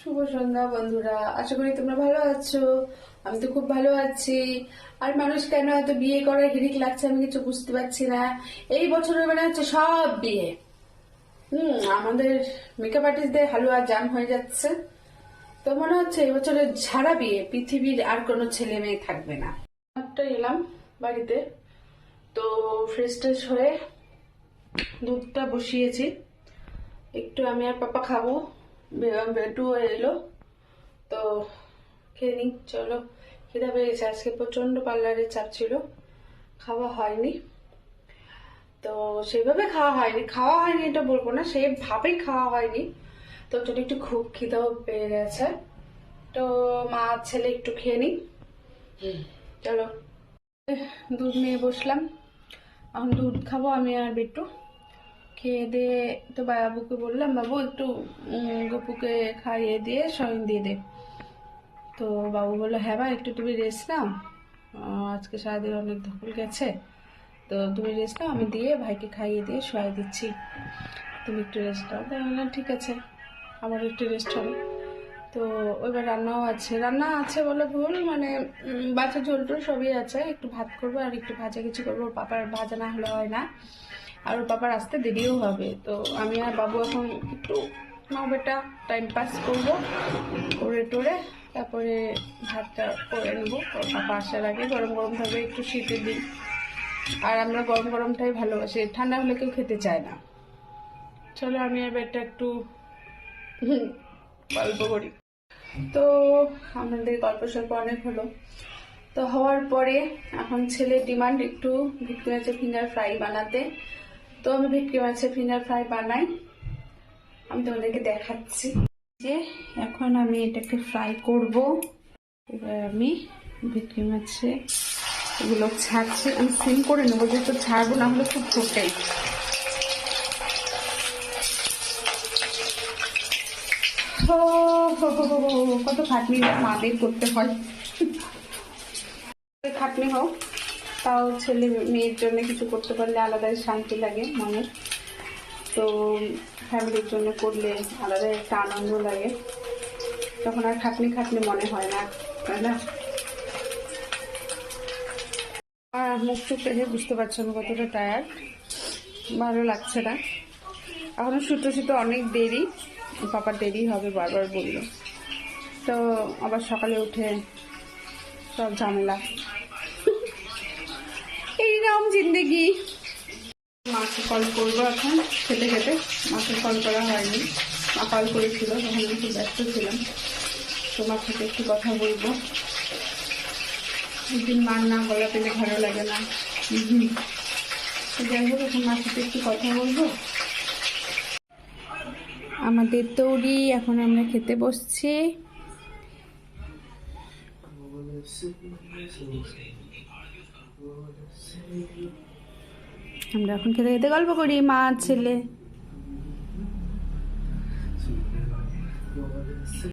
শুভ সন্ধ্যা বন্ধুরা, আশা করি তোমরা ভালো আছো। আমি তো খুব ভালো আছি। আর মানুষ কেন এত বিয়ে করার হিড়িক লাগছে আমি কিছু বুঝতে পারছি না। এই বছরের মানে হচ্ছে সব বিয়ে। আমাদের মেকআপ আর্টিস্টদের হালুয়া জাম হয়ে যাচ্ছে। তো মনে হচ্ছে এই বছরে সারা বিয়ে, পৃথিবীর আর কোনো ছেলে মেয়ে থাকবে না। একটা এলাম বাড়িতে, তো ফ্রেশ ট্রেশ হয়ে দুধটা বসিয়েছি। একটু আমি আর পাপা খাবো, বেটু এলো তো খেয়ে নিই। চলো, খিদা পেয়েছে। আজকে প্রচন্ড পার্লারের চাপ ছিল, খাওয়া হয়নি। তো সেভাবে খাওয়া হয়নি এটা বলবো না, সেভাবেই খাওয়া হয়নি। তো যদি একটু খুব খিদাও পেয়ে গেছে, তো মা ছেলে একটু খেয়ে নিই। চলো, দুধ নিয়ে বসলাম। এখন দুধ খাবো আমি আর বিট্টু। খেয়ে দিয়ে তো বাবুকে বললাম, বাবু একটু গপুকে খাইয়ে দিয়ে শয়ন দিয়ে দে। তো বাবু বললো, হ্যাঁ ভাই, একটু তুমি রেস্ট নাও, আজকে সারাদিন অনেক ধকল গেছে, তো তুমি রেস্ট নাও, আমি দিয়ে ভাইকে খাইয়ে দিয়ে শোয়াই দিচ্ছি, তুমি একটু রেস্ট নাও। তাই বললাম ঠিক আছে, আমার একটু রেস্ট হবে। তো ওইবার রান্না আছে বলে ভুল, মানে বাচ্চা ঝোল টোল সবই আছে। একটু ভাত করবো আর একটু ভাজা কিছু করবো, ওর পাপার ভাজা না হলে হয় না, আর ওর পাপার আসতে দেরিও হবে। তো আমি আর বাবু এখন একটু মা বেটা টাইম পাস করবো, করে টোরে তারপরে ভাতটা করে নেবো। ওর পাপা আসার আগে গরম গরম থাকবে, একটু শীতের দিন, আর আমরা গরম গরমটাই ভালোবাসি, ঠান্ডা হলে কেউ খেতে চায় না। চলো আমি আর বেটা একটু গল্প করি। তো আমাদের গল্প সল্প অনেক হলো। তো হওয়ার পরে এখন ছেলের ডিমান্ড একটু ভেটকি মাছের ফিঙ্গার ফ্রাই বানাতে। তো আমি ভেটকি মাছের ফিঙ্গার ফ্রাই বানাই, আমি তোমাদেরকে দেখাচ্ছি। যে এখন আমি এটাকে ফ্রাই করব। এবার আমি ভেটকি মাছে এগুলো ছাড়ছি, আমি সিম করে নেবো, যেহেতু ছাড়বো না হলে খুব ফোটে। কত খাটনি মাদের করতে হয়। খাটনি হোক, তাও ছেলে মেয়ের জন্য কিছু করতে পারলে আলাদাই শান্তি লাগে মনের। তো ফ্যামিলির জন্য করলে আলাদা একটা আনন্দ লাগে, তখন আর খাটনি খাটনি মনে হয় না, তাই না? আর মুখ চুখ দেখে বুঝতে পারছো আমি কতটা টায়ার্ড, ভালো লাগছে না। এখনো শুতে শুতে অনেক দেরি, পাপার দেরি হবে বারবার বললো। তো আবার সকালে উঠে সব ঝামেলা, এইরকম জিন্দেগি। মাকে কল করবো এখন খেতে খেতে, মাকে কল করা হয়নি, মা কল করেছিল, তখন আমি খুব ব্যস্ত ছিলাম। তোমার সাথে একটু কথা বলবো, একদিন মার না গলা পেলে ভালো লাগে না। যাই হোক, এখন মার সাথে একটু কথা বলবো। আমাদের তৈরি, এখন আমরা খেতে বসছি। আমরা এখন খেতে খেতে গল্প করি, মা ছেলে।